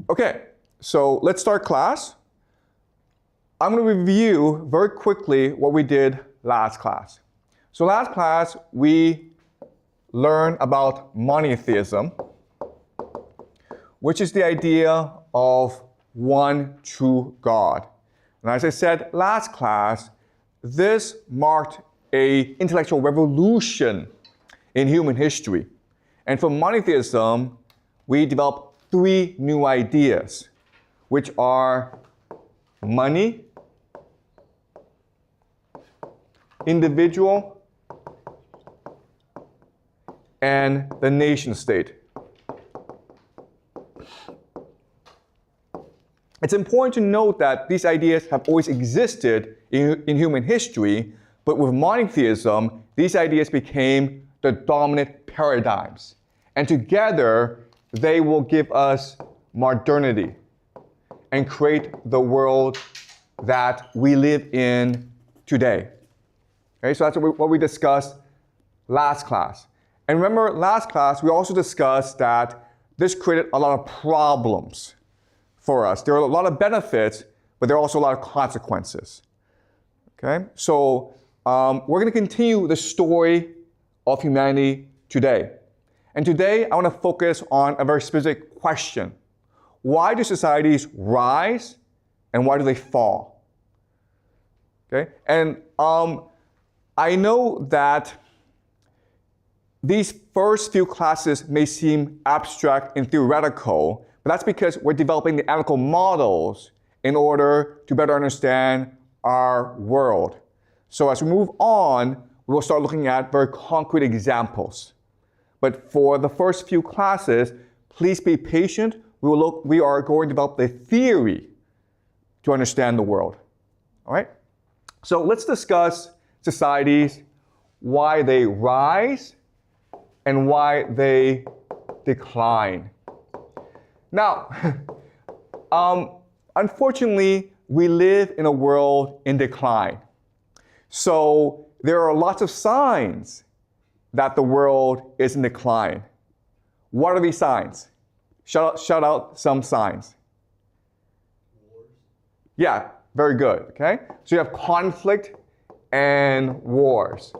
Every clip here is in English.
Okay, so let's start class. I'm going to review very quickly what we did last class. So last class, we learned about monotheism, which is the idea of one true God. And as I said last class, this marked an intellectual revolution in human history. And from monotheism, we developed three new ideas, which are money, individual, and the nation state. It's important to note that these ideas have always existed in human history, but with monotheism, these ideas became the dominant paradigms. And together, they will give us modernity and create the world that we live in today. Okay, so that's what we discussed last class. And remember, last class, we also discussed that this created a lot of problems for us. There are a lot of benefits, but there are also a lot of consequences. Okay, so we're going to continue the story of humanity today. And today, I want to focus on a very specific question. Why do societies rise, and why do they fall? Okay, and I know that these first few classes may seem abstract and theoretical, but that's because we're developing the analytical models in order to better understand our world. So as we move on, we will start looking at very concrete examples. But for the first few classes, please be patient. We are going to develop the theory to understand the world. All right? So let's discuss societies, why they rise, and why they decline. Now, unfortunately, we live in a world in decline. So there are lots of signs that the world is in decline. What are these signs? Shout out some signs. Wars. Yeah, very good, okay? So you have conflict and wars.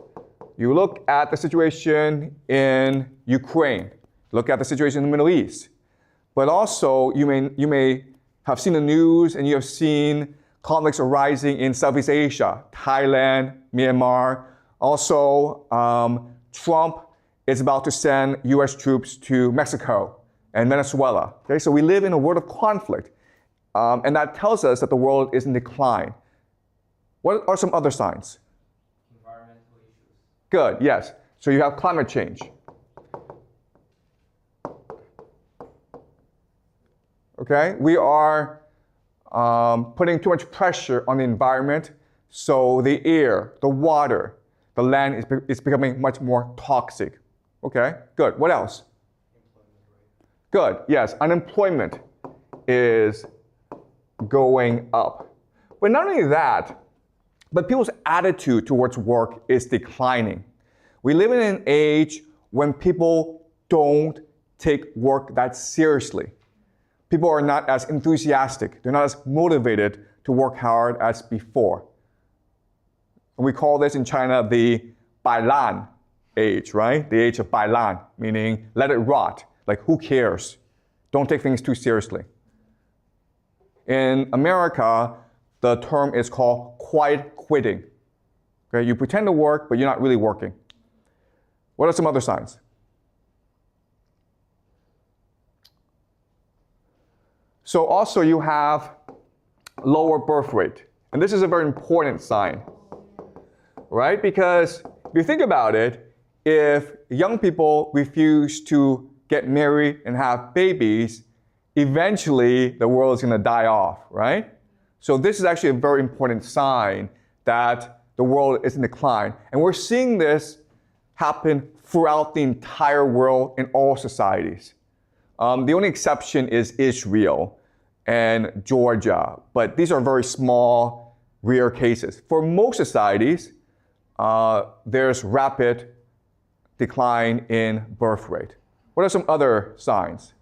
You look at the situation in Ukraine, look at the situation in the Middle East. But also, you may have seen the news and you have seen conflicts arising in Southeast Asia, Thailand, Myanmar. Also, Trump is about to send US troops to Mexico and Venezuela. Okay, so we live in a world of conflict. And that tells us that the world is in decline. What are some other signs? Environmental issues. Good, yes. So you have climate change. Okay, we are putting too much pressure on the environment, so the air, the water, the land is becoming much more toxic. Okay, good. What else? Good, yes. Unemployment is going up. But not only that, but people's attitude towards work is declining. We live in an age when people don't take work that seriously. People are not as enthusiastic. They're not as motivated to work hard as before. And we call this in China the Bailan age, right? The age of Bailan, meaning let it rot. Like, who cares? Don't take things too seriously. In America, the term is called quiet quitting. Okay, you pretend to work, but you're not really working. What are some other signs? So also you have lower birth rate. And this is a very important sign, right? Because if you think about it, if young people refuse to get married and have babies, eventually the world is going to die off, right? So this is actually a very important sign that the world is in decline. And we're seeing this happen throughout the entire world in all societies. The only exception is Israel and Georgia, but these are very small, rare cases. For most societies, there's rapid decline in birth rate. What are some other signs?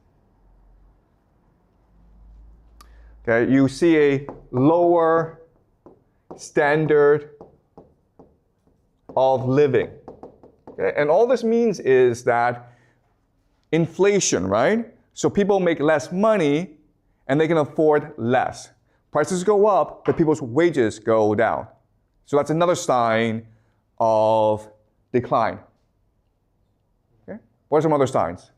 Okay, you see a lower standard of living. Okay? And all this means is that inflation, right? So people make less money and they can afford less. Prices go up, but people's wages go down. So that's another sign of decline. Okay? What are some other signs?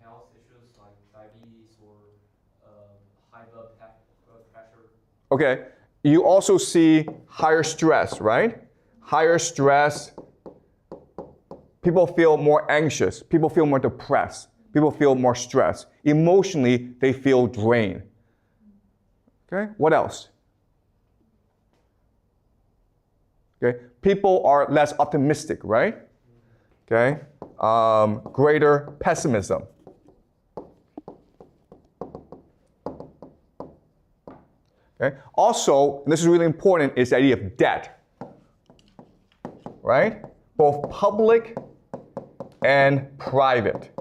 Health issues like diabetes or high blood pressure. Okay, you also see higher stress, right? Higher stress, people feel more anxious, people feel more depressed, people feel more stressed. Emotionally, they feel drained. Okay, what else? Okay, people are less optimistic, right? Okay, greater pessimism. Okay. Also, and this is really important, is the idea of debt, right? Both public and private.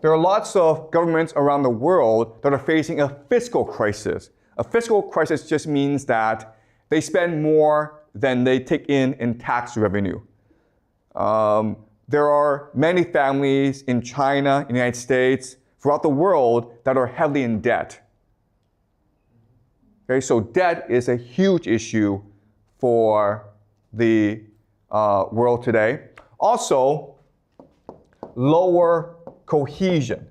There are lots of governments around the world that are facing a fiscal crisis. A fiscal crisis just means that they spend more than they take in tax revenue. There are many families in China, in the United States, throughout the world that are heavily in debt. Okay, so debt is a huge issue for the world today. Also, lower cohesion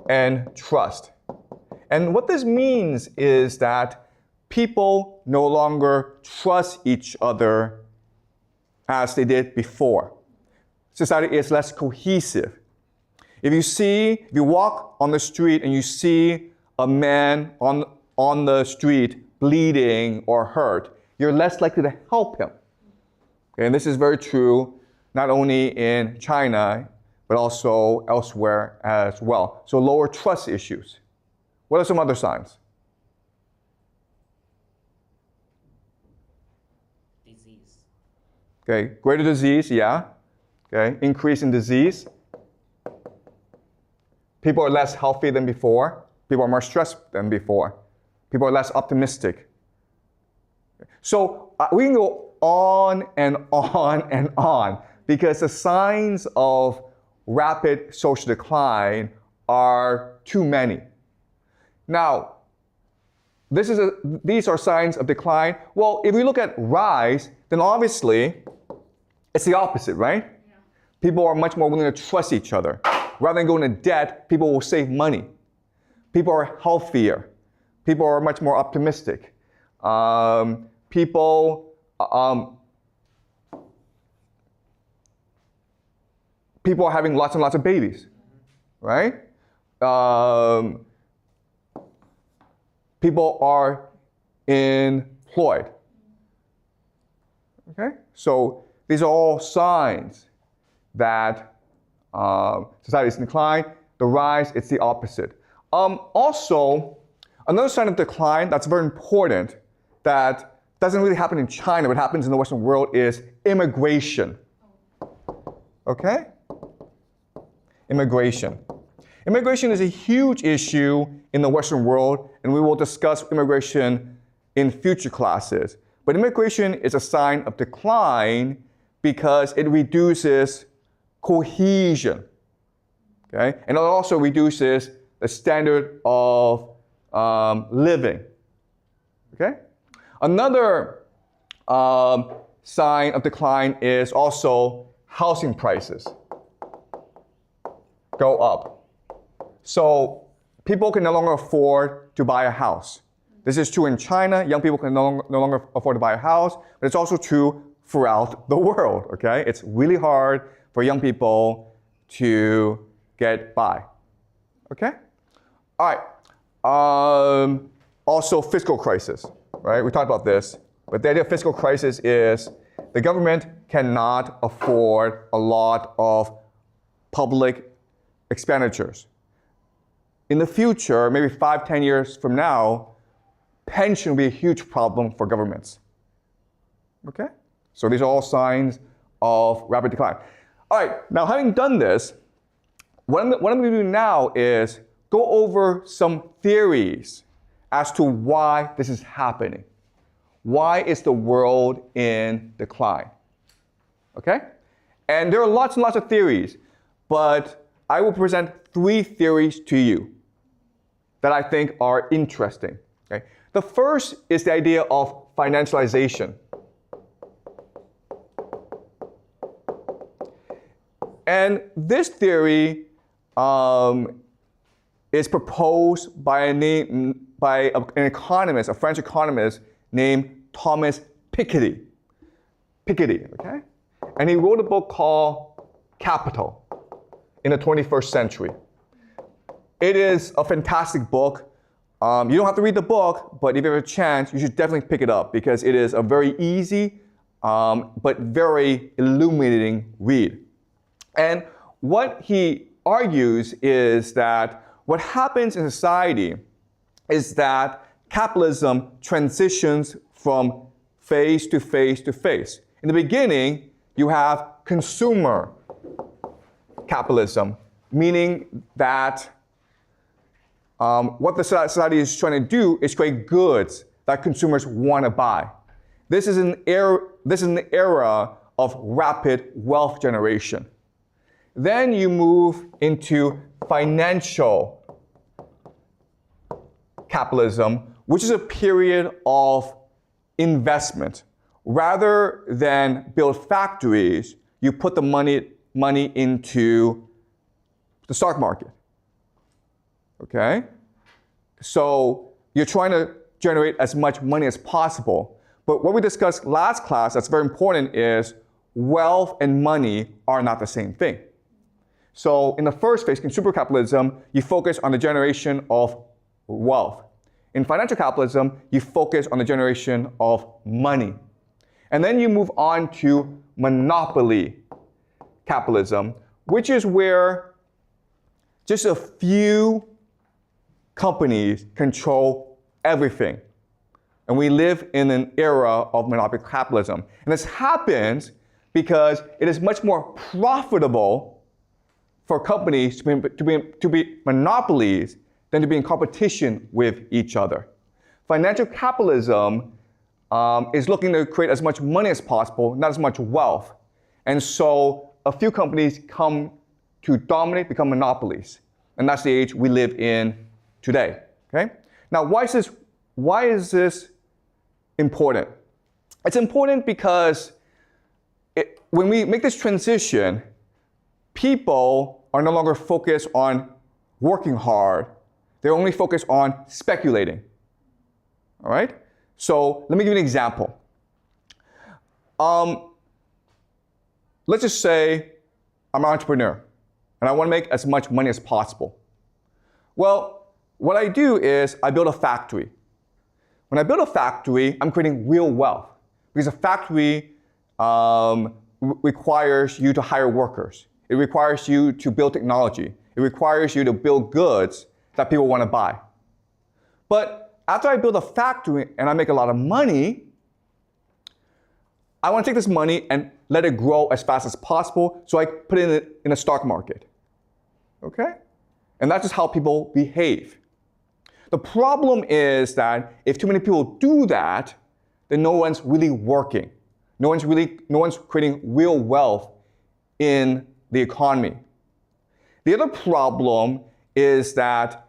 and trust. And what this means is that people no longer trust each other as they did before. Society is less cohesive. If you walk on the street and you see a man on the street bleeding or hurt, you're less likely to help him. Okay, and this is very true not only in China, but also elsewhere as well. So lower trust issues. What are some other signs? Disease. Okay, greater disease, yeah. Okay, increase in disease. People are less healthy than before. People are more stressed than before. People are less optimistic. So we can go on and on and on because the signs of rapid social decline are too many. Now, these are signs of decline. Well, if we look at rise, then obviously it's the opposite, right? Yeah. People are much more willing to trust each other. Rather than going into debt, people will save money. People are healthier. People are much more optimistic. People are having lots and lots of babies, right? People are employed. Okay? So these are all signs that society is in decline. The rise, it's the opposite. Also, another sign of decline that's very important that doesn't really happen in China, but happens in the Western world is immigration. Okay? Immigration. Immigration is a huge issue in the Western world, and we will discuss immigration in future classes. But immigration is a sign of decline because it reduces cohesion. Okay? And it also reduces the standard of living. Okay? Another sign of decline is also housing prices go up. So people can no longer afford to buy a house. This is true in China. Young people can no longer afford to buy a house, but it's also true throughout the world. Okay? It's really hard for young people to get by. Okay? All right. Also, fiscal crisis. Right? We talked about this. But the idea of fiscal crisis is the government cannot afford a lot of public expenditures. In the future, maybe 5-10 years from now, pension will be a huge problem for governments. Okay? So these are all signs of rapid decline. All right, now having done this, what I'm going to do now is go over some theories as to why this is happening. Why is the world in decline? Okay? And there are lots and lots of theories, but I will present 3 theories to you that I think are interesting. Okay? The first is the idea of financialization. And this theory is proposed by an economist, a French economist named Thomas Piketty. Okay? And he wrote a book called Capital in the 21st century. It is a fantastic book. You don't have to read the book, but if you have a chance, you should definitely pick it up because it is a very easy but very illuminating read. And what he argues is that what happens in society is that capitalism transitions from phase to phase to phase. In the beginning, you have consumer capitalism, meaning that what the society is trying to do is create goods that consumers want to buy. This is an era of rapid wealth generation. Then you move into financial capitalism, which is a period of investment. Rather than build factories, you put the money into the stock market. Okay? So you're trying to generate as much money as possible. But what we discussed last class that's very important is wealth and money are not the same thing. So in the first phase, consumer capitalism, you focus on the generation of wealth. In financial capitalism, you focus on the generation of money. And then you move on to monopoly capitalism, which is where just a few companies control everything. And we live in an era of monopoly capitalism. And this happens because it is much more profitable for companies to be monopolies than to be in competition with each other. Financial capitalism is looking to create as much money as possible, not as much wealth. And so a few companies come to dominate, become monopolies. And that's the age we live in today. Okay? Now, why is this important? It's important because when we make this transition, people are no longer focused on working hard. They're only focused on speculating. All right? So let me give you an example. Let's just say I'm an entrepreneur and I want to make as much money as possible. Well, what I do is I build a factory. When I build a factory, I'm creating real wealth because a factory requires you to hire workers. It requires you to build technology. It requires you to build goods that people want to buy. But after I build a factory and I make a lot of money, I want to take this money and let it grow as fast as possible, so I put it in a stock market. Okay? And that's just how people behave. The problem is that if too many people do that, then no one's really working. No one's creating real wealth in the economy. The other problem is that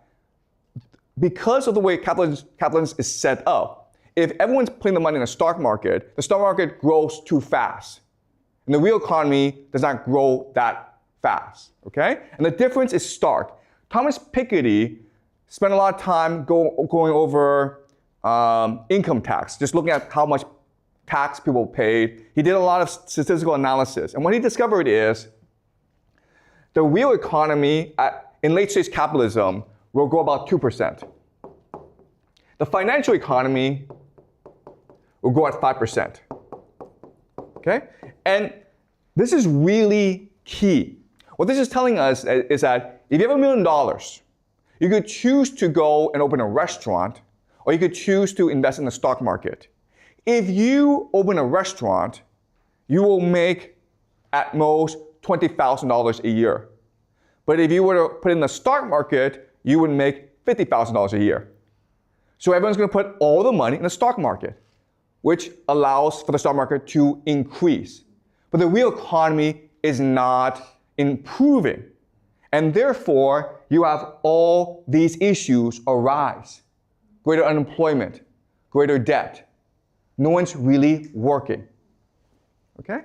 because of the way capitalism is set up, if everyone's putting the money in the stock market grows too fast. And the real economy does not grow that fast, okay? And the difference is stark. Thomas Piketty spent a lot of time going over income tax, just looking at how much tax people paid. He did a lot of statistical analysis. And what he discovered is the real economy in late-stage capitalism will grow about 2%. The financial economy will grow at 5%. Okay? And this is really key. What this is telling us is that if you have $1 million, you could choose to go and open a restaurant, or you could choose to invest in the stock market. If you open a restaurant, you will make at most $20,000 a year. But if you were to put in the stock market, you would make $50,000 a year. So everyone's going to put all the money in the stock market, which allows for the stock market to increase. But the real economy is not improving. And therefore, you have all these issues arise. Greater unemployment, greater debt. No one's really working. Okay?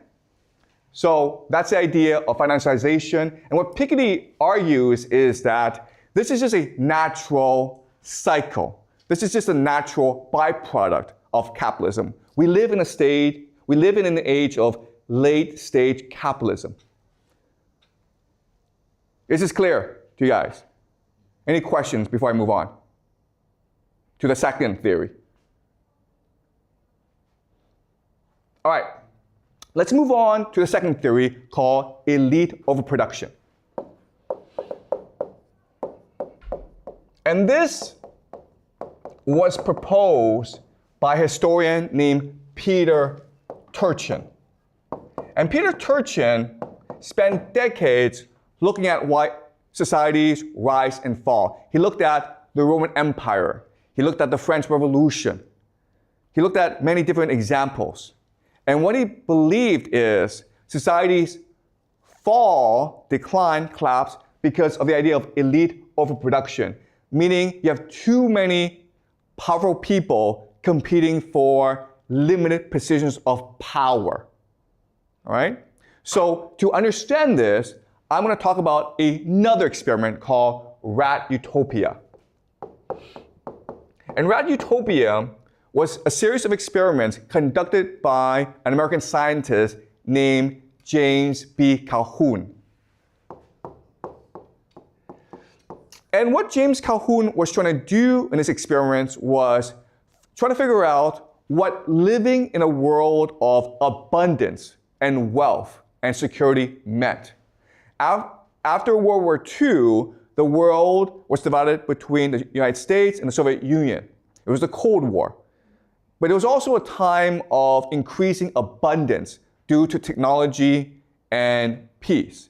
So that's the idea of financiarization. And what Piketty argues is that this is just a natural cycle. This is just a natural byproduct of capitalism. We live in an age of late stage capitalism. Is this clear to you guys? Any questions before I move on to the second theory? All right, let's move on to the second theory called elite overproduction. And this was proposed by a historian named Peter Turchin. And Peter Turchin spent decades looking at why societies rise and fall. He looked at the Roman Empire. He looked at the French Revolution. He looked at many different examples. And what he believed is societies fall, decline, collapse because of the idea of elite overproduction, meaning you have too many powerful people competing for limited positions of power. All right? So to understand this, I'm going to talk about another experiment called rat utopia. And rat utopia was a series of experiments conducted by an American scientist named James B. Calhoun. And what James Calhoun was trying to do in his experiments was trying to figure out what living in a world of abundance and wealth and security meant. After World War II, the world was divided between the United States and the Soviet Union. It was the Cold War. But it was also a time of increasing abundance due to technology and peace.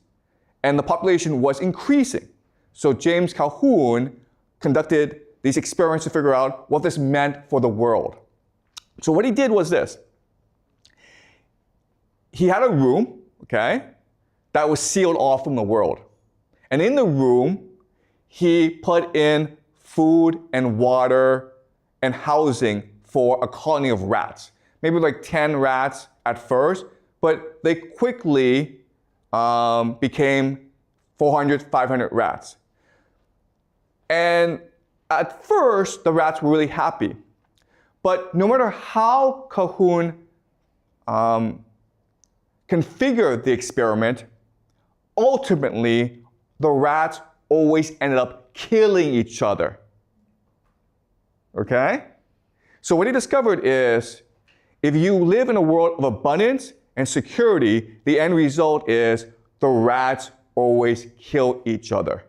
And the population was increasing. So James Calhoun conducted these experiments to figure out what this meant for the world. So what he did was this. He had a room, okay, that was sealed off from the world. And in the room, he put in food and water and housing for a colony of rats. Maybe like 10 rats at first, but they quickly became 400, 500 rats. And at first, the rats were really happy. But no matter how Calhoun configured the experiment, ultimately, the rats always ended up killing each other. Okay? So what he discovered is, if you live in a world of abundance and security, the end result is the rats always kill each other.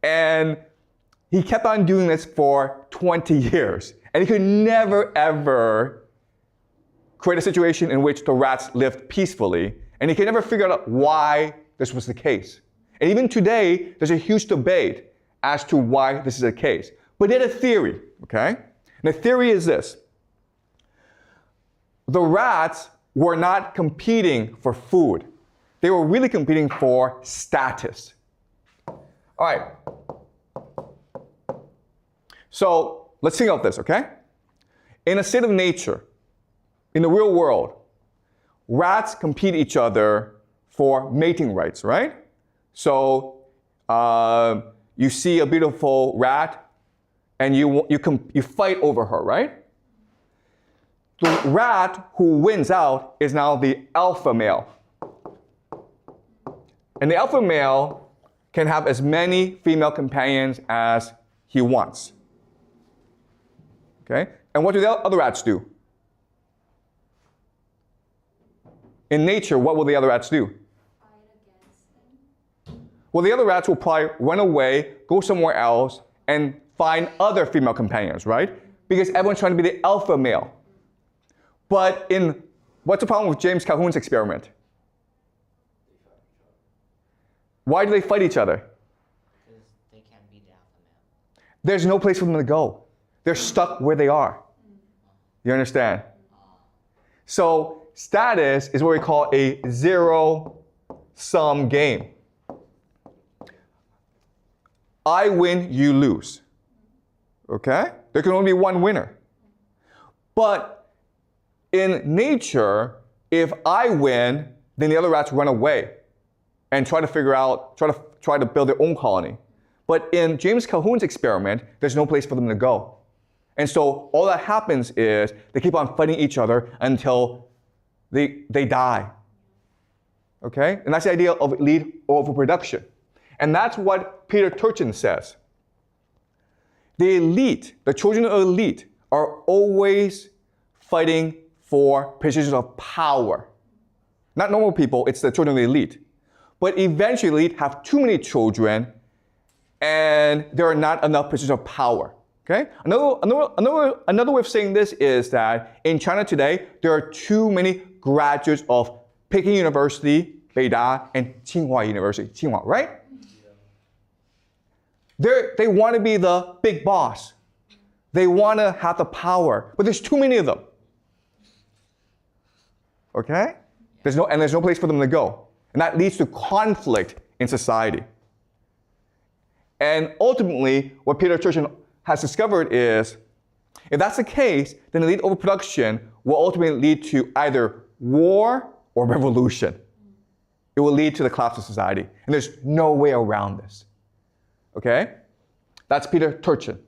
And he kept on doing this for 20 years. And he could never, ever create a situation in which the rats lived peacefully. And he could never figure out why this was the case. And even today, there's a huge debate as to why this is the case. But he had a theory, okay? And the theory is this. The rats were not competing for food. They were really competing for status. All right. So let's think of this, okay? In a state of nature, in the real world, rats compete each other for mating rights, right? So you see a beautiful rat, and you fight over her, right? The rat who wins out is now the alpha male. And the alpha male can have as many female companions as he wants. Okay? And what do the other rats do? In nature, what will the other rats do? Fight against him. Well, the other rats will probably run away, go somewhere else, and find other female companions, right? Because everyone's trying to be the alpha male. But what's the problem with James Calhoun's experiment? Why do they fight each other? there's no place for them to go. They're stuck where they are. You understand? So status is what we call a zero-sum game. I win, you lose. Okay? There can only be one winner. But in nature, if I win, then the other rats run away and try to build their own colony. But in James Calhoun's experiment, there's no place for them to go. And so all that happens is they keep on fighting each other until they die. Okay? And that's the idea of elite overproduction. And that's what Peter Turchin says. The elite, the children of the elite, are always fighting for positions of power. Not normal people, it's the children of the elite. But eventually, the elite have too many children, and there are not enough positions of power. Okay? Another way of saying this is that in China today, there are too many graduates of Peking University, Beida, and Tsinghua University, Tsinghua, right? They want to be the big boss. They want to have the power, but there's too many of them. Okay? There's no place for them to go. And that leads to conflict in society. And ultimately, what Peter Turchin has discovered is, if that's the case, then elite overproduction will ultimately lead to either war or revolution. It will lead to the collapse of society. And there's no way around this. Okay? That's Peter Turchin.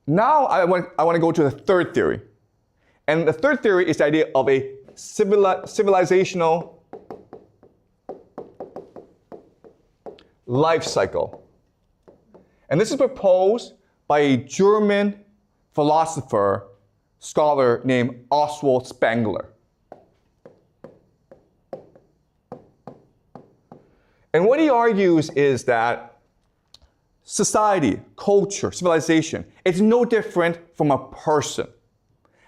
Now I want to go to the third theory. And the third theory is the idea of a civilizational life cycle. And this is proposed by a German philosopher, scholar named Oswald Spengler. And what he argues is that society, culture, civilization, it's no different from a person.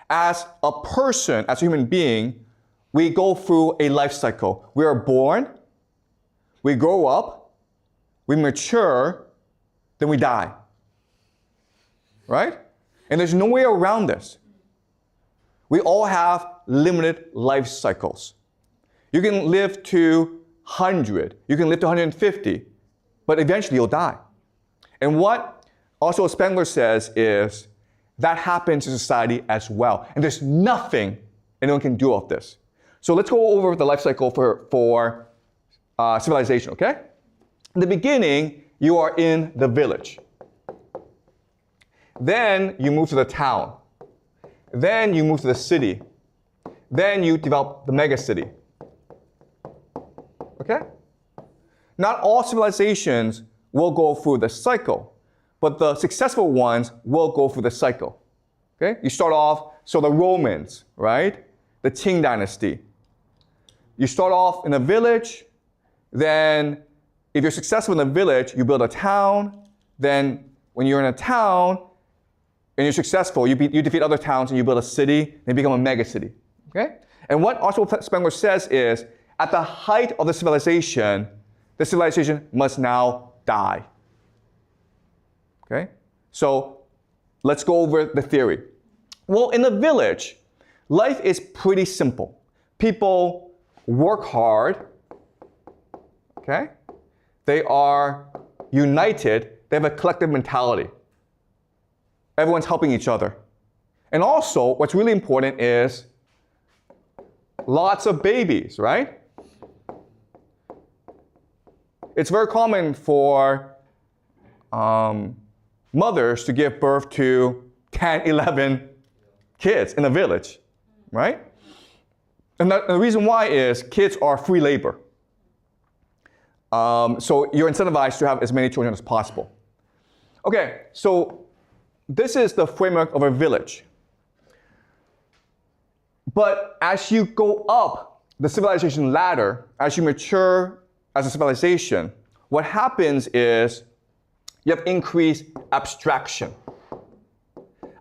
As a person, as a human being, we go through a life cycle. We are born, we grow up, we mature, then we die. Right? And there's no way around this. We all have limited life cycles. You can live to 100, you can live to 150, but eventually you'll die. And what also Spengler says is that happens in society as well. And there's nothing anyone can do about this. So let's go over the life cycle for civilization, okay? In the beginning, you are in the village. Then you move to the town. Then you move to the city. Then you develop the megacity. Okay? Not all civilizations will go through the cycle, but the successful ones will go through the cycle. Okay? You start off, so the Romans, right? The Qing dynasty. You start off in a village, then if you're successful in the village, you build a town, then when you're in a town, and you're successful, you defeat other towns and you build a city, and you become a megacity. Okay? And what Oswald Spengler says is, at the height of the civilization must now die. Okay? So let's go over the theory. Well, in the village, life is pretty simple. People work hard. Okay? They are united. They have a collective mentality. Everyone's helping each other. And also, what's really important is lots of babies, right? It's very common for mothers to give birth to 10, 11 kids in a village, right? And the reason why is kids are free labor. So you're incentivized to have as many children as possible. Okay, so this is the framework of a village. But as you go up the civilization ladder, as you mature as a civilization, what happens is you have increased abstraction.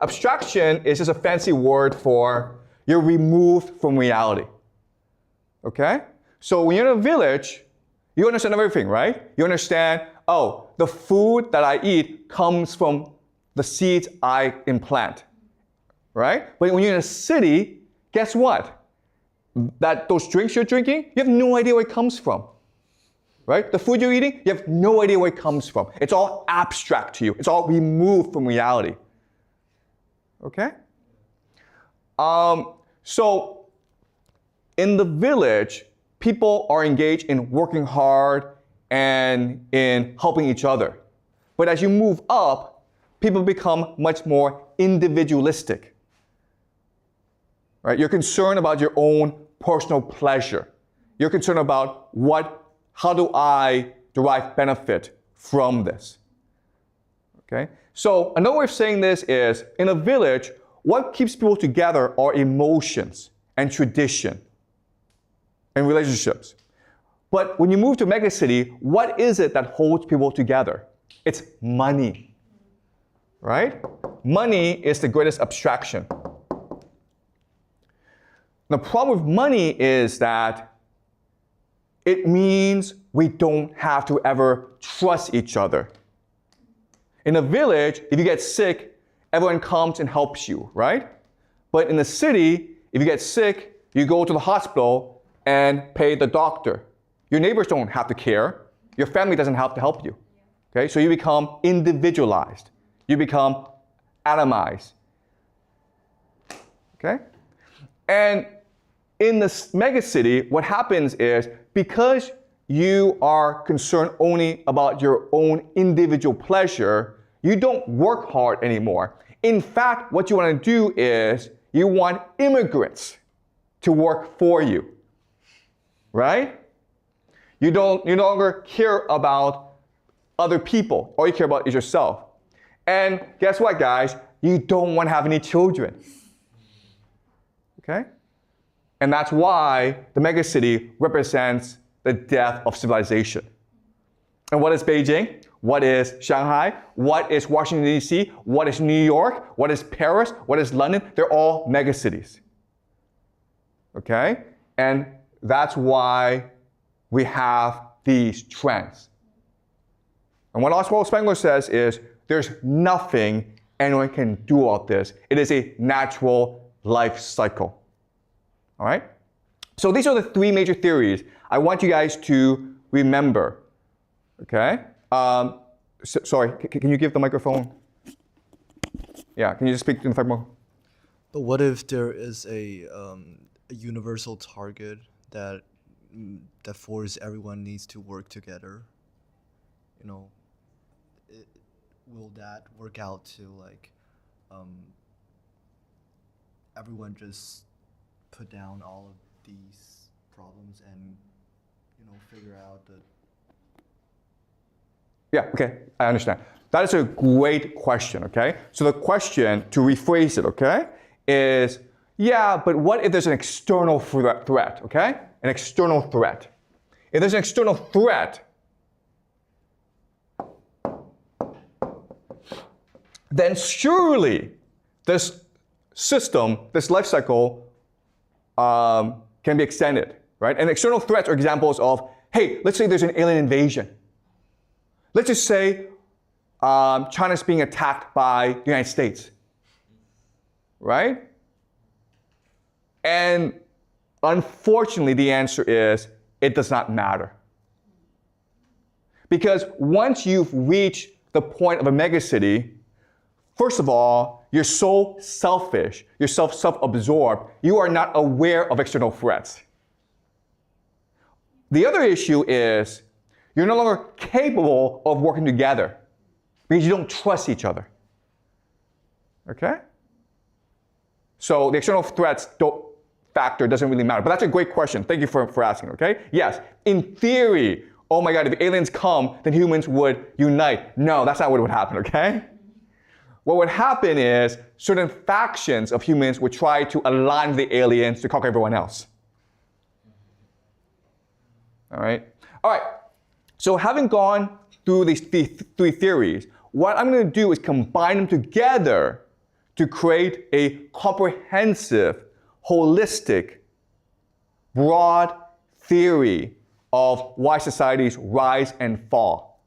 Abstraction is just a fancy word for you're removed from reality. Okay? So when you're in a village, you understand everything, right? You understand, oh, the food that I eat comes from the seeds I implant, right? But when you're in a city, guess what? Those drinks you're drinking, you have no idea where it comes from, right? The food you're eating, you have no idea where it comes from. It's all abstract to you. It's all removed from reality, okay? So in the village, people are engaged in working hard and in helping each other. But as you move up, people become much more individualistic, right? You're concerned about your own personal pleasure. You're concerned about how do I derive benefit from this, okay? So another way of saying this is, in a village, what keeps people together are emotions and tradition and relationships. But when you move to a megacity, what is it that holds people together? It's money, right? Money is the greatest abstraction. The problem with money is that it means we don't have to ever trust each other. In a village, if you get sick, everyone comes and helps you, right? But in the city, if you get sick, you go to the hospital and pay the doctor. Your neighbors don't have to care. Your family doesn't have to help you. Okay? So you become individualized. You become atomized. Okay? And in this megacity, what happens is, because you are concerned only about your own individual pleasure, you don't work hard anymore. In fact, what you want to do is you want immigrants to work for you, right? You no longer care about other people. All you care about is yourself. And guess what, guys? You don't want to have any children, okay? And that's why the megacity represents the death of civilization. And what is Beijing? What is Shanghai? What is Washington, D.C.? What is New York? What is Paris? What is London? They're all megacities. Okay? And that's why we have these trends. And what Oswald Spengler says is, there's nothing anyone can do about this. It is a natural life cycle. All right? So these are the three major theories I want you guys to remember. Okay? Sorry, can you give the microphone? Yeah, can you just speak to the microphone? But what if there is a universal target that forces everyone needs to work together? You know, will that work out to like everyone just put down all of these problems and figure out the. Yeah, okay, I understand. That is a great question, okay? So the question, to rephrase it, okay, is, yeah, but what if there's an external threat, okay? An external threat. If there's an external threat, then surely this system, this life cycle, can be extended, right? And external threats are examples of, hey, let's say there's an alien invasion. Let's just say China's being attacked by the United States, right? And unfortunately, the answer is, it does not matter. Because once you've reached the point of a megacity, first of all, you're so selfish, you're self-absorbed, you are not aware of external threats. The other issue is, you're no longer capable of working together because you don't trust each other. Okay? So the external threats factor doesn't really matter. But that's a great question. Thank you for asking, okay? Yes, in theory, oh my God, if aliens come, then humans would unite. No, that's not what would happen, okay? What would happen is certain factions of humans would try to align with the aliens to conquer everyone else. All right? All right. So having gone through these three theories, what I'm going to do is combine them together to create a comprehensive, holistic, broad theory of why societies rise and fall.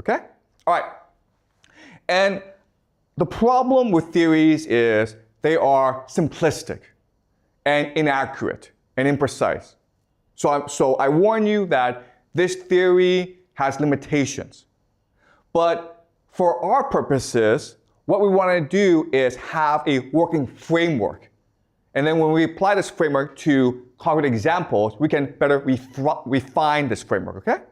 Okay? All right. And the problem with theories is they are simplistic and inaccurate and imprecise. So I warn you that this theory has limitations. But for our purposes, what we want to do is have a working framework. And then when we apply this framework to concrete examples, we can better refine this framework, okay?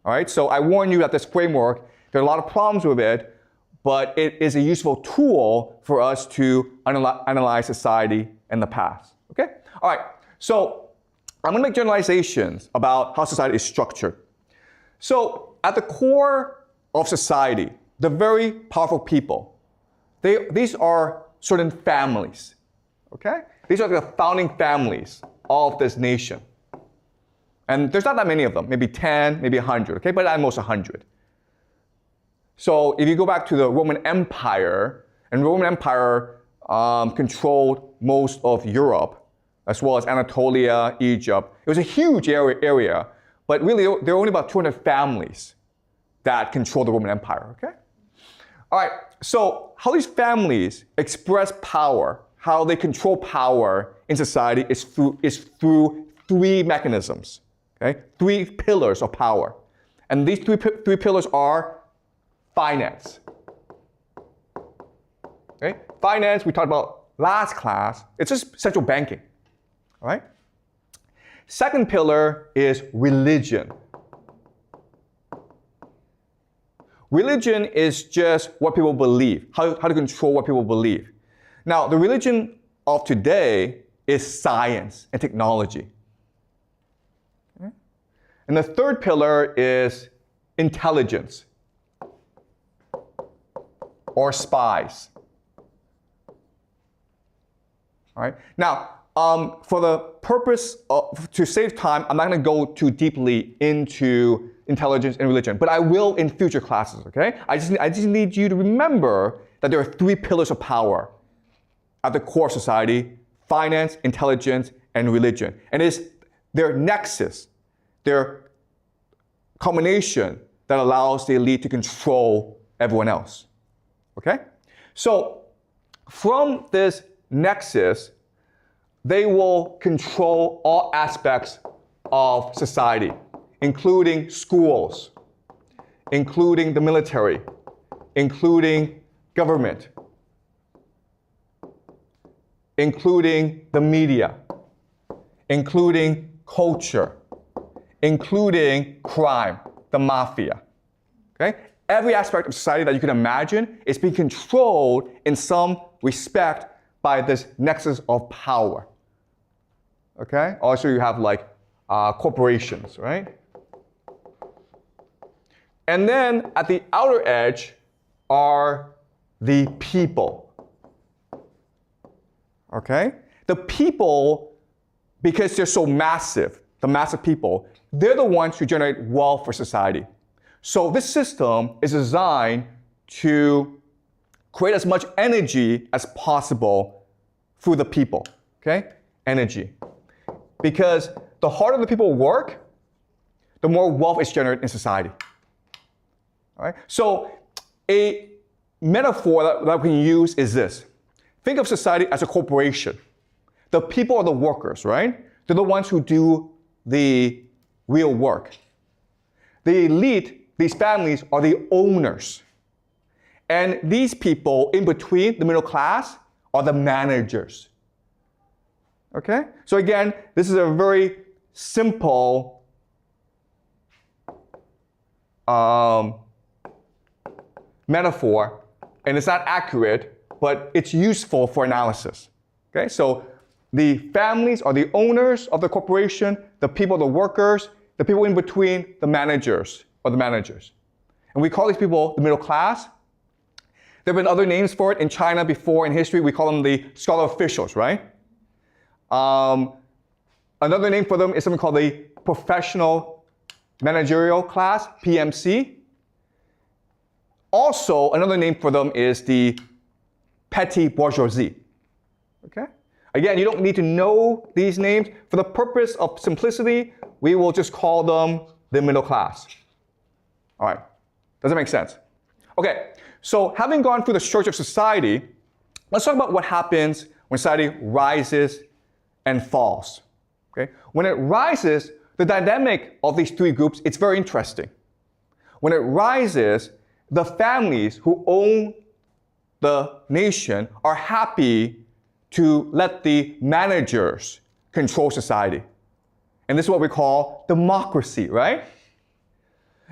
All right, so I warn you that this framework, there are a lot of problems with it, but it is a useful tool for us to analyze society and the past, okay? All right, so I'm going to make generalizations about how society is structured. So at the core of society, the very powerful people, these are certain families, okay? These are the founding families of this nation. And there's not that many of them, maybe 10, maybe 100, okay? But at most 100. So if you go back to the Roman Empire, and the Roman Empire controlled most of Europe, as well as Anatolia, Egypt. It was a huge area, but really there were only about 200 families that controlled the Roman Empire, okay? All right, so how these families express power, how they control power in society is through three mechanisms, okay? Three pillars of power. And these three pillars are finance. Okay? Finance, we talked about last class, it's just central banking. All right? Second pillar is religion. Religion is just what people believe, how to control what people believe. Now, the religion of today is science and technology. Okay? And the third pillar is intelligence or spies. All right? Now, for the purpose of, to save time, I'm not going to go too deeply into intelligence and religion, but I will in future classes, okay? I just need you to remember that there are three pillars of power at the core of society: finance, intelligence, and religion. And it's their nexus, their combination that allows the elite to control everyone else, okay? So from this nexus, they will control all aspects of society, including schools, including the military, including government, including the media, including culture, including crime, the mafia. Okay? Every aspect of society that you can imagine is being controlled in some respect by this nexus of power. Okay? Also, you have like corporations, right? And then at the outer edge are the people. Okay? The people, because they're so massive, the massive people, they're the ones who generate wealth for society. So this system is designed to create as much energy as possible through the people. Okay? Energy. Because the harder the people work, the more wealth is generated in society. All right? So a metaphor that we can use is this. Think of society as a corporation. The people are the workers, right? They're the ones who do the real work. The elite, these families, are the owners. And these people in between, the middle class, are the managers. Okay? So again, this is a very simple metaphor, and it's not accurate, but it's useful for analysis. Okay? So the families are the owners of the corporation, the people are the workers, the people in between, the managers, are the managers. And we call these people the middle class. There have been other names for it in China before in history. We call them the scholar officials, right? Another name for them is something called the professional managerial class, PMC. Also, another name for them is the petty bourgeoisie. Okay? Again, you don't need to know these names. For the purpose of simplicity, we will just call them the middle class. All right. Does that make sense? Okay, so having gone through the structure of society, let's talk about what happens when society rises and falls. Okay? When it rises, the dynamic of these three groups, it's very interesting. When it rises, the families who own the nation are happy to let the managers control society. And this is what we call democracy, right?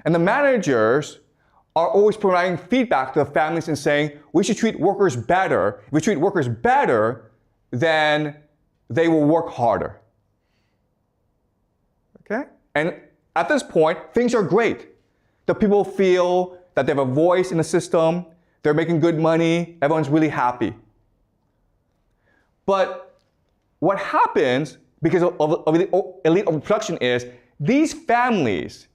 And the managers are always providing feedback to the families and saying, we should treat workers better. If we treat workers better, then they will work harder. Okay? And at this point, things are great. The people feel that they have a voice in the system, they're making good money, everyone's really happy. But what happens because of the elite overproduction is these families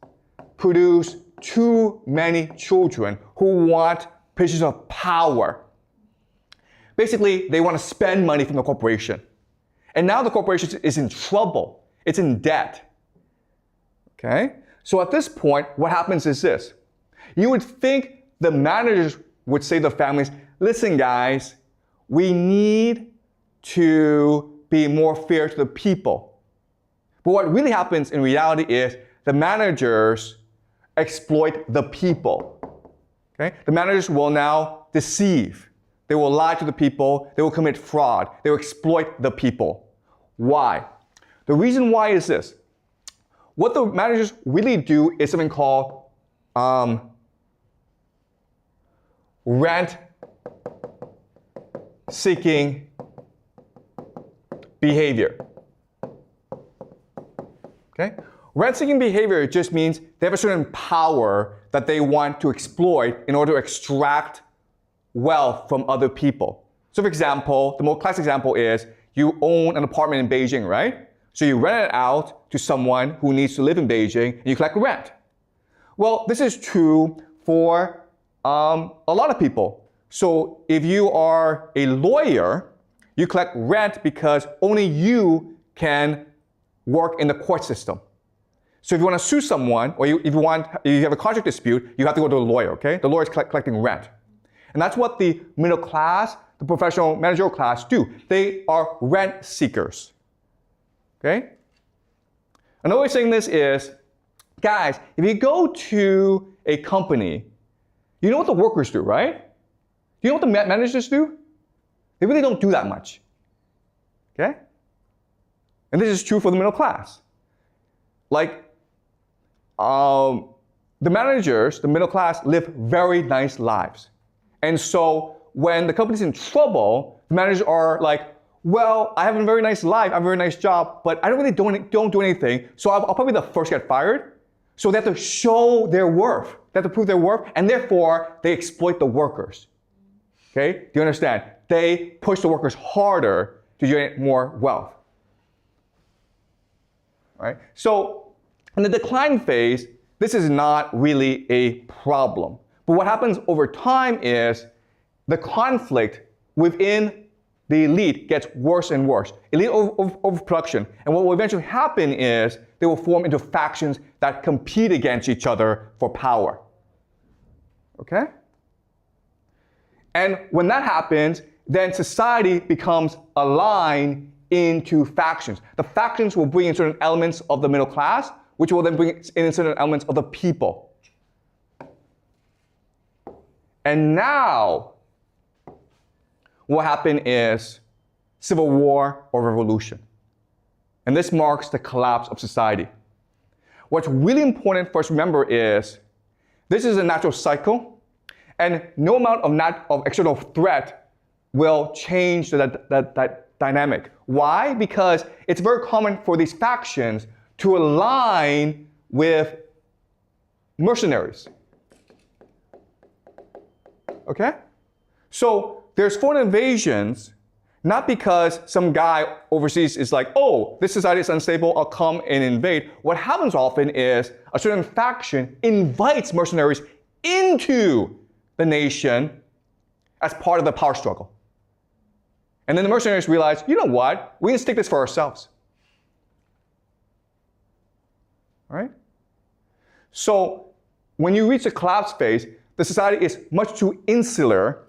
produce too many children who want positions of power. Basically, they want to spend money from the corporation. And now the corporation is in trouble. It's in debt. Okay? So at this point, what happens is this. You would think the managers would say to the families, listen guys, we need to be more fair to the people. But what really happens in reality is the managers exploit the people. Okay? The managers will now deceive. They will lie to the people. They will commit fraud. They will exploit the people. Why? The reason why is this. What the managers really do is something called rent-seeking behavior. Okay? Rent-seeking behavior just means they have a certain power that they want to exploit in order to extract wealth from other people. So for example, the most classic example is you own an apartment in Beijing, right? So you rent it out to someone who needs to live in Beijing and you collect rent. Well, this is true for a lot of people. So if you are a lawyer, you collect rent because only you can work in the court system. So if you want to sue someone, or if you have a contract dispute, you have to go to a lawyer, okay? The lawyer is collecting rent. And that's what the middle class, the professional managerial class do. They are rent seekers, okay? Another way of saying this is, guys, if you go to a company, you know what the workers do, right? You know what the managers do? They really don't do that much, okay? And this is true for the middle class. Like, the managers, the middle class, live very nice lives. And so when the company's in trouble, the managers are like, well, I have a very nice life, I have a very nice job, but I don't really don't do anything, so I'll probably be the first to get fired. So they have to show their worth. They have to prove their worth, and therefore, they exploit the workers. Okay? Do you understand? They push the workers harder to generate more wealth. Right? So in the decline phase, this is not really a problem. But what happens over time is the conflict within the elite gets worse and worse. Elite overproduction. And what will eventually happen is they will form into factions that compete against each other for power. Okay? And when that happens, then society becomes aligned into factions. The factions will bring in certain elements of the middle class, which will then bring in certain elements of the people. And now, what happened is civil war or revolution. And this marks the collapse of society. What's really important for us to remember is this is a natural cycle, and no amount of external threat will change that dynamic. Why? Because it's very common for these factions to align with mercenaries. Okay? So there's foreign invasions, not because some guy overseas is like, oh, this society is unstable, I'll come and invade. What happens often is a certain faction invites mercenaries into the nation as part of the power struggle. And then the mercenaries realize, you know what? We can take this for ourselves. All right? So when you reach the collapse phase, the society is much too insular,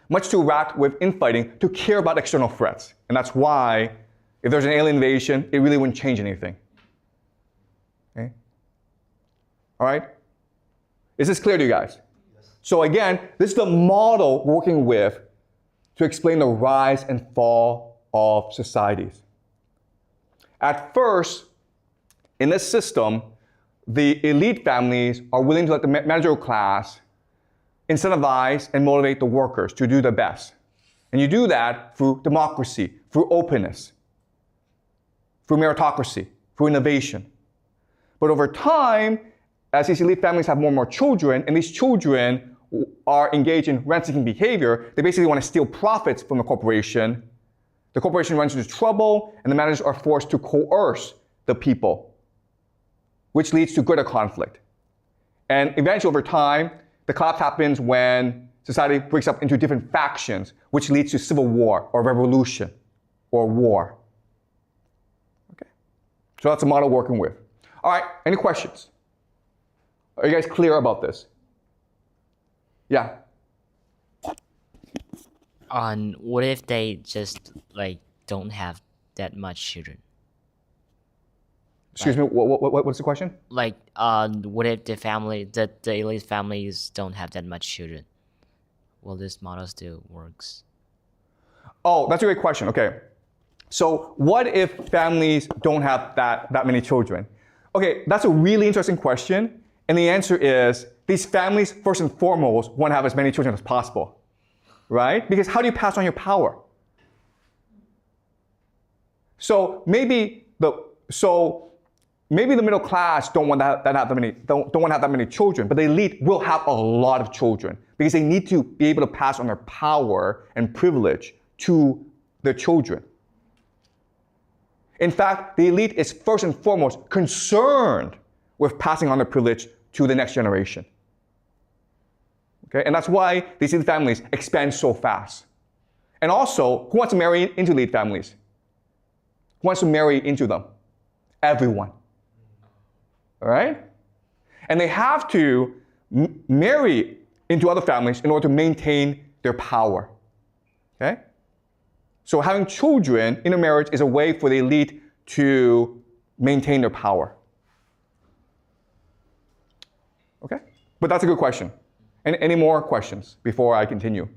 much too racked with infighting to care about external threats. And that's why, if there's an alien invasion, it really wouldn't change anything. Okay? All right? Is this clear to you guys? Yes. So again, this is the model we're working with to explain the rise and fall of societies. At first, in this system, the elite families are willing to let the managerial class incentivize and motivate the workers to do their best. And you do that through democracy, through openness, through meritocracy, through innovation. But over time, as these elite families have more and more children, and these children are engaged in rent-seeking behavior, they basically want to steal profits from the corporation. The corporation runs into trouble, and the managers are forced to coerce the people, which leads to greater conflict. And eventually, over time, the collapse happens when society breaks up into different factions, which leads to civil war or revolution or war. Okay? So that's a model we're working with. All right, any questions? Are you guys clear about this? Yeah? What if they just don't have that much children? Excuse me, what's the question? What if the elite families don't have that much children? Will this model still works? Oh, that's a great question. Okay. So what if families don't have that many children? Okay, that's a really interesting question. And the answer is, these families, first and foremost, want to have as many children as possible. Right? Because how do you pass on your power? So maybe the middle class don't want to have that many children, but the elite will have a lot of children because they need to be able to pass on their power and privilege to their children. In fact, the elite is first and foremost concerned with passing on their privilege to the next generation. Okay? And that's why these elite families expand so fast. And also, who wants to marry into elite families? Who wants to marry into them? Everyone. All right? And they have to marry into other families in order to maintain their power. Okay? So having children in a marriage is a way for the elite to maintain their power. Okay? But that's a good question. Any more questions before I continue?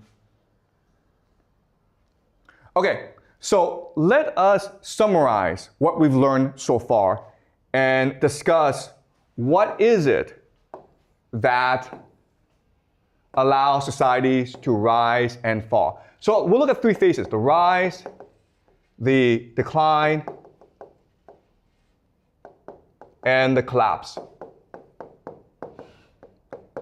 Okay, so let us summarize what we've learned so far and discuss what is it that allows societies to rise and fall. So we'll look at three phases: the rise, the decline, and the collapse.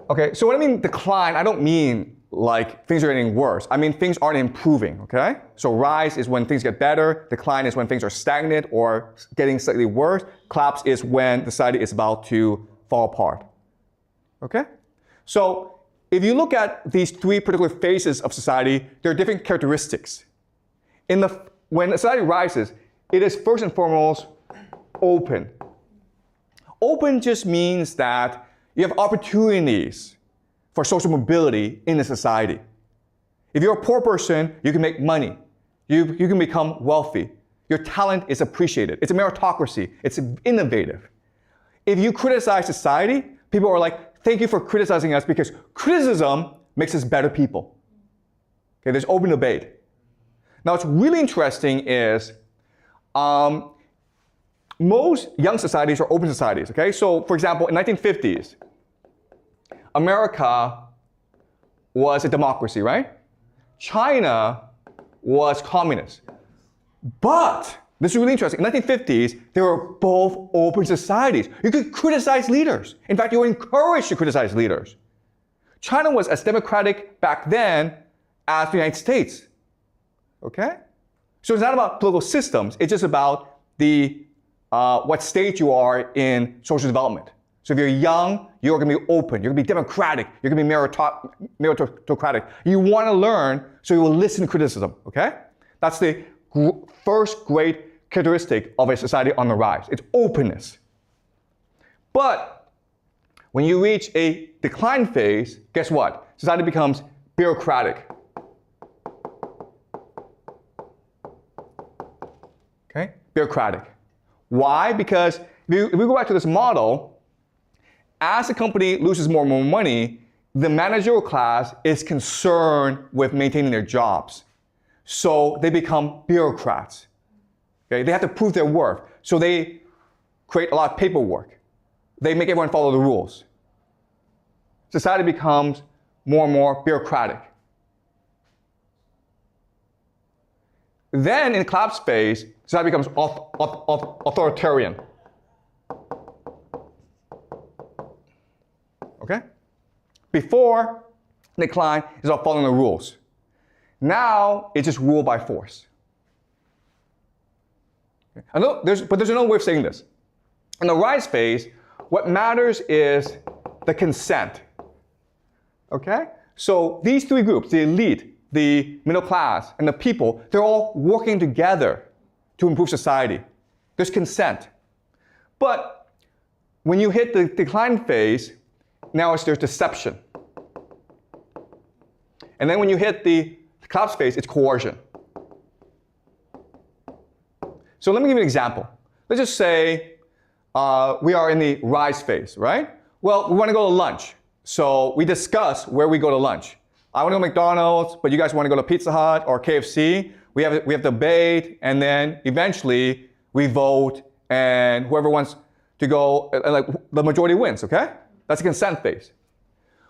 Okay, so when I mean decline, I don't mean like things are getting worse. I mean things aren't improving, okay? So rise is when things get better. Decline is when things are stagnant or getting slightly worse. Collapse is when society is about to fall apart, okay? So if you look at these three particular phases of society, there are different characteristics. When a society rises, it is first and foremost open. Open just means that you have opportunities for social mobility in a society. If you're a poor person, you can make money. You can become wealthy. Your talent is appreciated. It's a meritocracy. It's innovative. If you criticize society, people are like, thank you for criticizing us because criticism makes us better people. Okay, there's open debate. Now, what's really interesting is most young societies are open societies, okay? So, for example, in 1950s, America was a democracy, right? China was communist. But, this is really interesting, in the 1950s, they were both open societies. You could criticize leaders. In fact, you were encouraged to criticize leaders. China was as democratic back then as the United States, okay? So it's not about political systems, it's just about what stage you are in social development. So if you're young, you're going to be open, you're going to be democratic, you're going to be meritocratic. You want to learn, so you will listen to criticism, okay? That's the first great characteristic of a society on the rise. It's openness. But When you reach a decline phase, guess what? Society becomes bureaucratic. Okay? Bureaucratic. Why? Because if we go back to this model, as the company loses more and more money, the managerial class is concerned with maintaining their jobs. So they become bureaucrats. Okay? They have to prove their worth. So they create a lot of paperwork. They make everyone follow the rules. Society becomes more and more bureaucratic. Then in the collapse phase, society becomes authoritarian. Okay? Before decline, it's all following the rules. Now, it's just rule by force. Okay? But there's another way of saying this. In the rise phase, what matters is the consent. Okay? So these three groups, the elite, the middle class, and the people, they're all working together to improve society. There's consent. But when you hit the decline phase, now there's deception. And then when you hit the collapse phase, it's coercion. So let me give you an example. Let's just say we are in the rise phase, right? Well, we want to go to lunch. So we discuss where we go to lunch. I want to go to McDonald's, but you guys want to go to Pizza Hut or KFC. We have debate, and then eventually we vote, and whoever wants to go, like the majority wins, okay? That's the consent phase.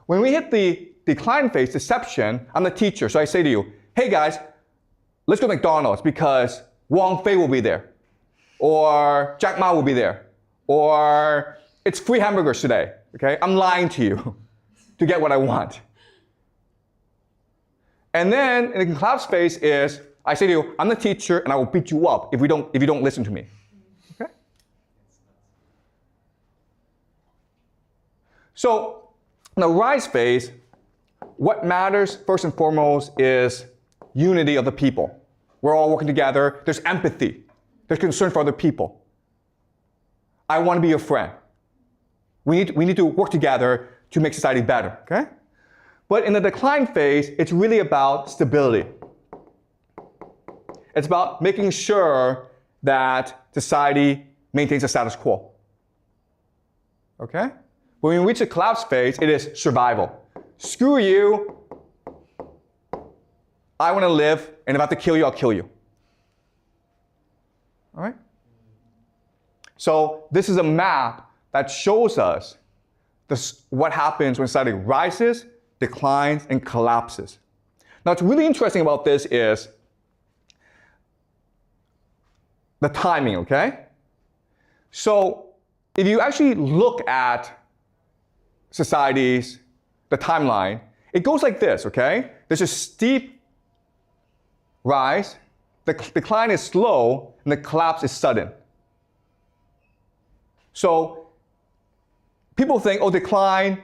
When we hit the decline phase, deception, I'm the teacher, so I say to you, hey guys, let's go to McDonald's because Wang Fei will be there, or Jack Ma will be there, or it's free hamburgers today, okay? I'm lying to you to get what I want. And then in the collapse phase is, I say to you, I'm the teacher and I will beat you up if you don't listen to me. Okay? So in the rise phase, what matters first and foremost is unity of the people. We're all working together. There's empathy. There's concern for other people. I want to be your friend. We need to work together to make society better. Okay? But in the decline phase, it's really about stability. It's about making sure that society maintains the status quo. Okay? When we reach the collapse phase, it is survival. Screw you. I want to live, and if I have to kill you, I'll kill you. All right? So this is a map that shows us what happens when society rises, declines, and collapses. Now, what's really interesting about this is the timing, okay? So if you actually look at societies, the timeline, it goes like this, okay? There's a steep rise, the decline is slow, and the collapse is sudden. So people think, oh, decline,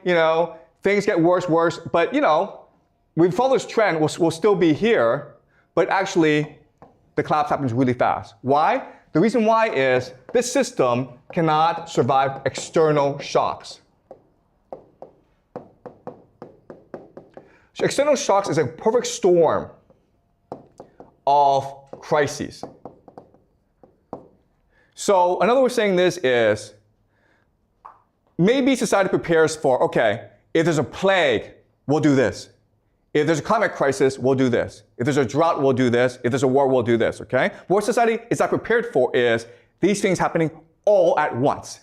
things get worse, but we follow this trend, we'll still be here, but actually the collapse happens really fast. Why? The reason why is this system cannot survive external shocks. So external shocks is a perfect storm of crises. So another way of saying this is, maybe society prepares for, okay, if there's a plague, we'll do this. If there's a climate crisis, we'll do this. If there's a drought, we'll do this. If there's a war, we'll do this, okay? But what society is not prepared for is these things happening all at once.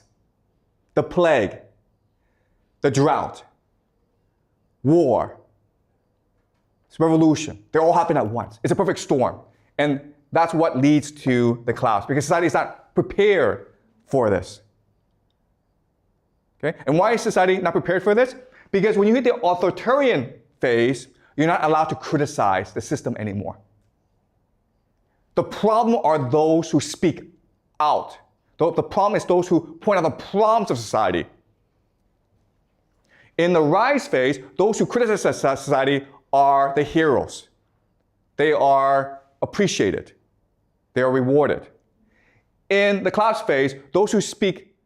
The plague, the drought, war, revolution, they all happen at once. It's a perfect storm. And that's what leads to the collapse, because society is not prepared for this. Okay? And why is society not prepared for this? Because when you hit the authoritarian phase, you're not allowed to criticize the system anymore. The problem are those who speak out. The problem is those who point out the problems of society. In the rise phase, those who criticize society are the heroes. They are appreciated. They are rewarded. In the collapse phase, those who speak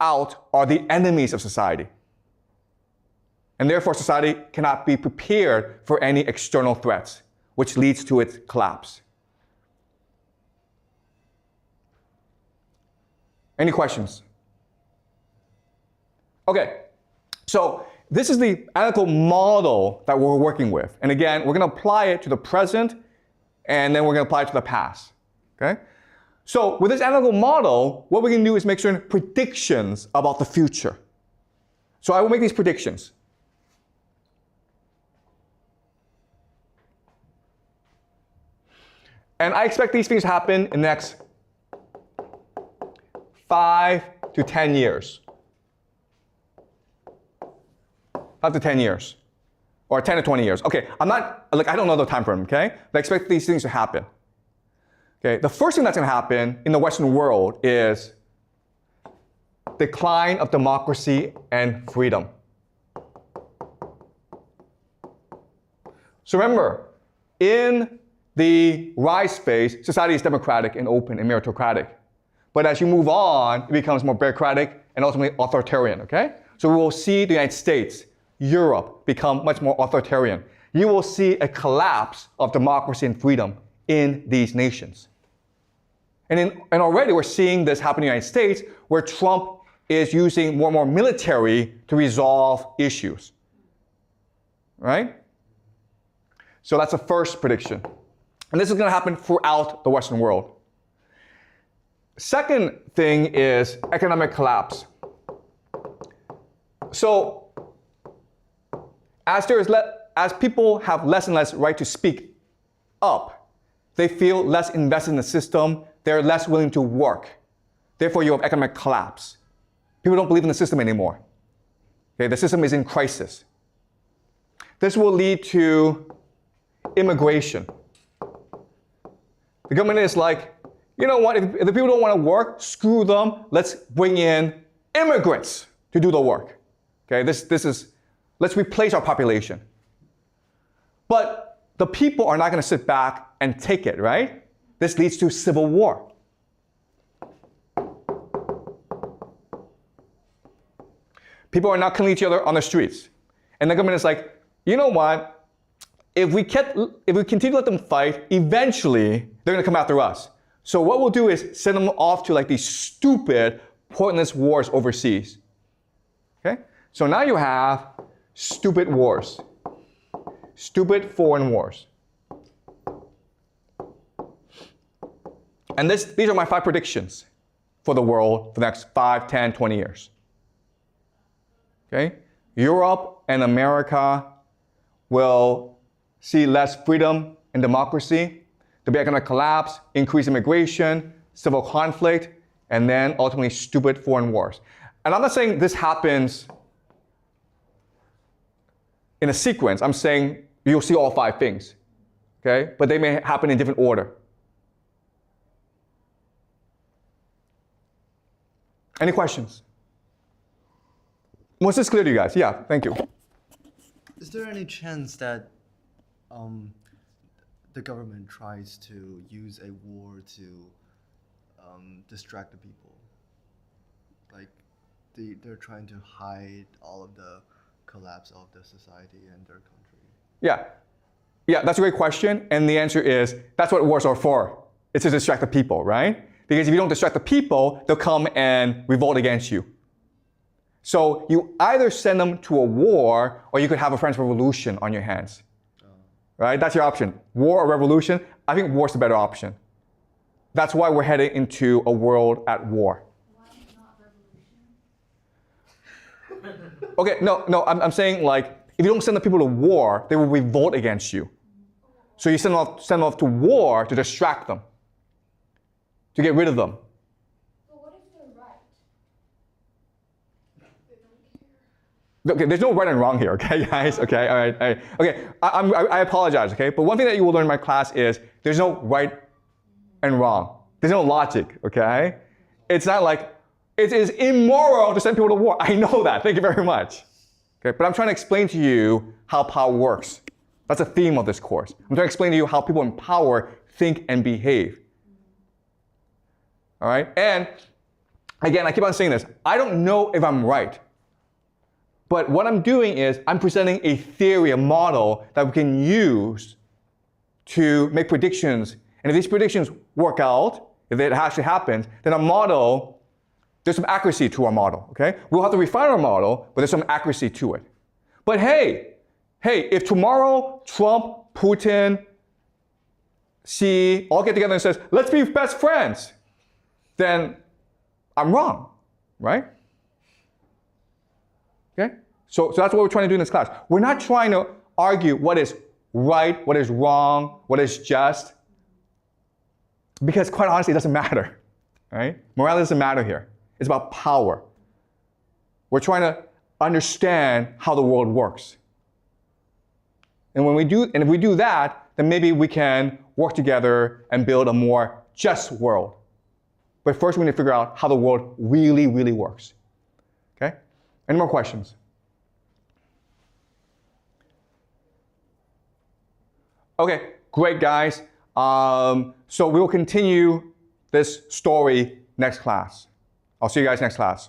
out are the enemies of society. And therefore, society cannot be prepared for any external threats, which leads to its collapse. Any questions? Okay, so this is the analytical model that we're working with. And again, we're going to apply it to the present, and then we're going to apply it to the past. Okay? So with this analytical model, what we can do is make certain predictions about the future. So I will make these predictions. And I expect these things to happen in the next 5 to 10 years. 5 to 10 years. Or 10 to 20 years. Okay, I don't know the time frame, okay? But I expect these things to happen. Okay, the first thing that's going to happen in the Western world is decline of democracy and freedom. So remember, in the rise phase, society is democratic and open and meritocratic. But as you move on, it becomes more bureaucratic and ultimately authoritarian, okay? So we will see the United States, Europe become much more authoritarian. You will see a collapse of democracy and freedom in these nations. And already we're seeing this happen in the United States, where Trump is using more and more military to resolve issues. Right? So that's the first prediction. And this is going to happen throughout the Western world. Second thing is economic collapse. So as people have less and less right to speak up, they feel less invested in the system, they're less willing to work. Therefore, you have economic collapse. People don't believe in the system anymore. Okay, the system is in crisis. This will lead to immigration. The government is like, you know what, if the people don't want to work, screw them, let's bring in immigrants to do the work. Okay, let's replace our population. But the people are not going to sit back and take it, right? This leads to civil war. People are not killing each other on the streets. And the government is like, you know what? If we continue to let them fight, eventually they're going to come after us. So what we'll do is send them off to like these stupid, pointless wars overseas. Okay? So now you have stupid wars. Stupid foreign wars. And these are my 5 predictions for the world for the next 5, 10, 20 years. Okay? Europe and America will see less freedom and democracy. There'll be economic collapse, increased immigration, civil conflict, and then ultimately stupid foreign wars. And I'm not saying this happens in a sequence. I'm saying you'll see all 5 things. Okay? But they may happen in different order. Any questions? Was this clear to you guys? Yeah, thank you. Is there any chance that the government tries to use a war to distract the people? Like they're trying to hide all of the collapse of the society and their country? Yeah, that's a great question. And the answer is, that's what wars are for. It's to distract the people, right? Because if you don't distract the people, they'll come and revolt against you. So you either send them to a war, or you could have a French Revolution on your hands. Right? That's your option. War or revolution? I think war's the better option. That's why we're heading into a world at war. Why not revolution? Okay, no, I'm saying like, if you don't send the people to war, they will revolt against you. So you send them off to war to distract them, to get rid of them. But what if they're right? They don't care. Okay, there's no right and wrong here, okay, guys? Okay, all right. Okay, I apologize, okay? But one thing that you will learn in my class is there's no right and wrong. There's no logic, okay? It's not like, it is immoral to send people to war. I know that, thank you very much. Okay, but I'm trying to explain to you how power works. That's a theme of this course. I'm trying to explain to you how people in power think and behave. All right, and again, I keep on saying this. I don't know if I'm right. But what I'm doing is I'm presenting a theory, a model that we can use to make predictions. And if these predictions work out, if it actually happens, then our model, there's some accuracy to our model, okay? We'll have to refine our model, but there's some accuracy to it. But hey, if tomorrow Trump, Putin, Xi all get together and says, let's be best friends, then I'm wrong, right? Okay? So that's what we're trying to do in this class. We're not trying to argue what is right, what is wrong, what is just, because quite honestly, it doesn't matter, right? Morality doesn't matter here. It's about power. We're trying to understand how the world works. And if we do that, then maybe we can work together and build a more just world. But first we need to figure out how the world really, really works. Okay? Any more questions? Okay, great guys. So we will continue this story next class. I'll see you guys next class.